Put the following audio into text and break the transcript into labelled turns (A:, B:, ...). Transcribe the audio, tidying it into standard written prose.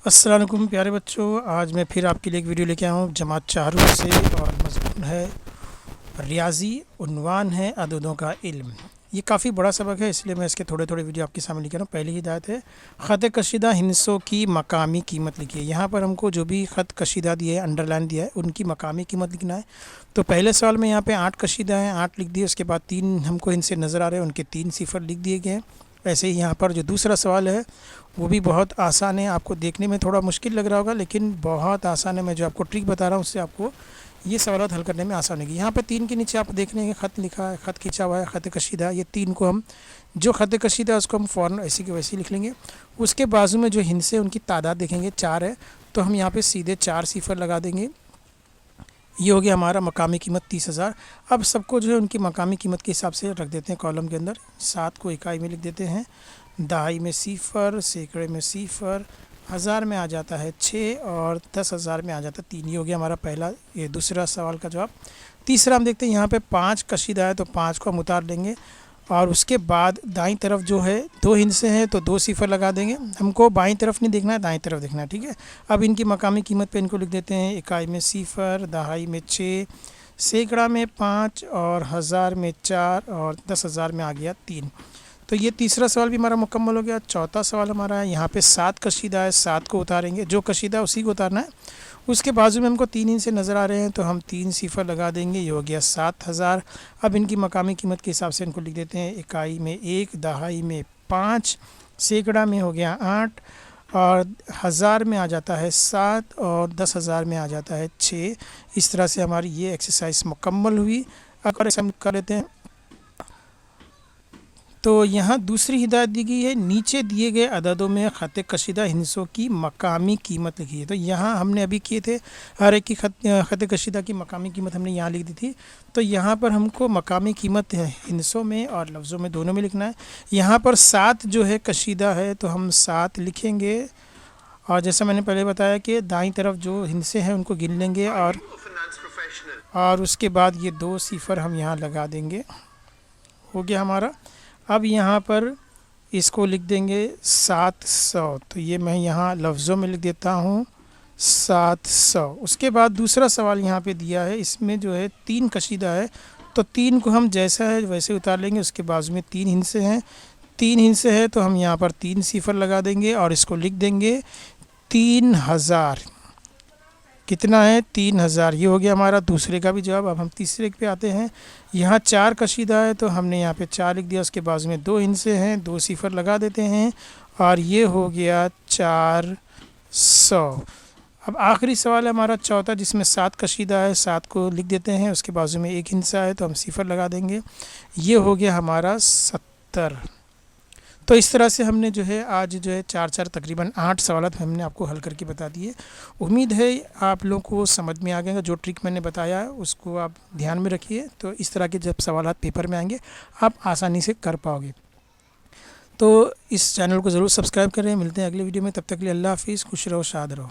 A: अस्सलाम वालेकुम प्यारे बच्चों, आज मैं फिर आपके लिए एक वीडियो लेके आया हूँ जमात चारों से। और मज़मून है रियाजी, उन्वान है अददों का इल्म। ये काफ़ी बड़ा सबक है, इसलिए मैं इसके थोड़े थोड़े वीडियो आपके सामने लेके आ रहा हूँ। पहली हिदायत है ख़त कशीदा हिंसों की मकामी कीमत लिखिए। यहाँ पर हमको जो भी ख़त कशीदा दिया है, अंडरलाइन दिया है, उनकी मकामी कीमत लिखना है। तो पहले सवाल में यहाँ पे 8 कशीदा हैं, 8 लिख दिए। उसके बाद 3 हमको इनसे नज़र आ रहे हैं, उनके 3 सिफ़र लिख दिए गए हैं। ऐसे ही यहाँ पर जो दूसरा सवाल है वो भी बहुत आसान है, आपको देखने में थोड़ा मुश्किल लग रहा होगा लेकिन बहुत आसान है। मैं जो आपको ट्रिक बता रहा हूँ उससे आपको ये सवाल हल करने में आसान होगी। यहाँ पे 3 के नीचे आप देख रहे हैं ख़त लिखा है, ख़त खींचा हुआ है, ख़त कशीदा। ये 3 को हम जो ख़त कशीदा है उसको हम फ़ौरन ऐसे की वैसे लिख लेंगे। उसके बाजू में जो हिंसे हैं उनकी तादाद देखेंगे, 4 है, तो हम यहाँ पर सीधे 4 सिफ़र लगा देंगे। ये हो गया हमारा मकामी कीमत 30,000। अब सबको जो है उनकी मकामी कीमत के हिसाब से रख देते हैं कॉलम के अंदर। 7 को इकाई में लिख देते हैं, दहाई में सिफ़र, सैकड़े में सिफ़र, हज़ार में आ जाता है 6 और 10,000 में आ जाता है 3। ये हो गया हमारा पहला, ये दूसरा सवाल का जवाब। तीसरा हम देखते हैं, यहाँ पे 5 कशीदा है तो 5 को हम उतार लेंगे और उसके बाद दाईं तरफ जो है 2 हिस्से हैं तो 2 सिफ़र लगा देंगे। हमको बाईं तरफ नहीं देखना है, दाईं तरफ देखना है, ठीक है। अब इनकी मकामी कीमत पे इनको लिख देते हैं, इकाई में सिफ़र, दहाई में 6, सैकड़ा में 5 और हज़ार में 4 और 10,000 में आ गया 3। तो ये तीसरा सवाल भी हमारा मुकम्मल हो गया। चौथा सवाल हमारा है, यहाँ पे 7 कशीदा है, 7 को उतारेंगे, जो कशीदा उसी को उतारना है। उसके बाजू में हमको 3 हिस्से नज़र आ रहे हैं तो हम 3 सिफ़र लगा देंगे। ये हो गया 7,000। अब इनकी मकामी कीमत के हिसाब से इनको लिख देते हैं, इकाई में 1, दहाई में 5, सैकड़ा में हो गया 8 और हज़ार में आ जाता है 7 और 10,000 में आ जाता है 6। इस तरह से हमारी ये एक्सरसाइज मुकम्मल हुई। अगर हम कर लेते हैं तो यहाँ दूसरी हिदायत दी गई है, नीचे दिए गए अददों में ख़त कशीदा हिंसों की मकामी कीमत लिखी है। तो यहाँ हमने अभी किए थे, हर एक की ख़त कशीदा की मकामी कीमत हमने यहाँ लिख दी थी। तो यहाँ पर हमको मकामी कीमत हिंसों में और लफ्ज़ों में दोनों में लिखना है। यहाँ पर 7 जो है कशीदा है तो हम 7 लिखेंगे और जैसा मैंने पहले बताया कि दाईं तरफ जो हिंसे हैं उनको गिन लेंगे और उसके बाद ये 2 सिफ़र हम यहाँ लगा देंगे। हो गया हमारा। अब यहाँ पर इसको लिख देंगे 700, तो ये मैं यहाँ लफ्ज़ों में लिख देता हूँ 700। उसके बाद दूसरा सवाल यहाँ पे दिया है, इसमें जो है 3 कशीदा है तो 3 को हम जैसा है वैसे उतार लेंगे। उसके बाजू में 3 हिस्से हैं, 3 हिस्से हैं तो हम यहाँ पर 3 सिफ़र लगा देंगे और इसको लिख देंगे 3,000। कितना है? 3,000। ये हो गया हमारा दूसरे का भी जवाब। अब हम तीसरे पे आते हैं, यहाँ 4 कशीदा है तो हमने यहाँ पे 4 लिख दिया। उसके बाजू में 2 हिस्से हैं, 2 सिफ़र लगा देते हैं और ये हो गया 400। अब आखिरी सवाल है हमारा चौथा, जिसमें 7 कशीदा है, 7 को लिख देते हैं। उसके बाजू में 1 हिस्सा है तो हम सिफ़र लगा देंगे। ये हो गया हमारा 70। तो इस तरह से हमने जो है आज जो है 4 तकरीबन 8 सवाल हमने आपको हल करके बता दिए। उम्मीद है आप लोगों को समझ में आ गएगा। जो ट्रिक मैंने बताया है उसको आप ध्यान में रखिए, तो इस तरह के जब सवाल पेपर में आएंगे आप आसानी से कर पाओगे। तो इस चैनल को ज़रूर सब्सक्राइब करें। मिलते हैं अगले वीडियो में, तब तक के लिए अल्लाह हाफ़िज़, खुश रहो, शाद रहो।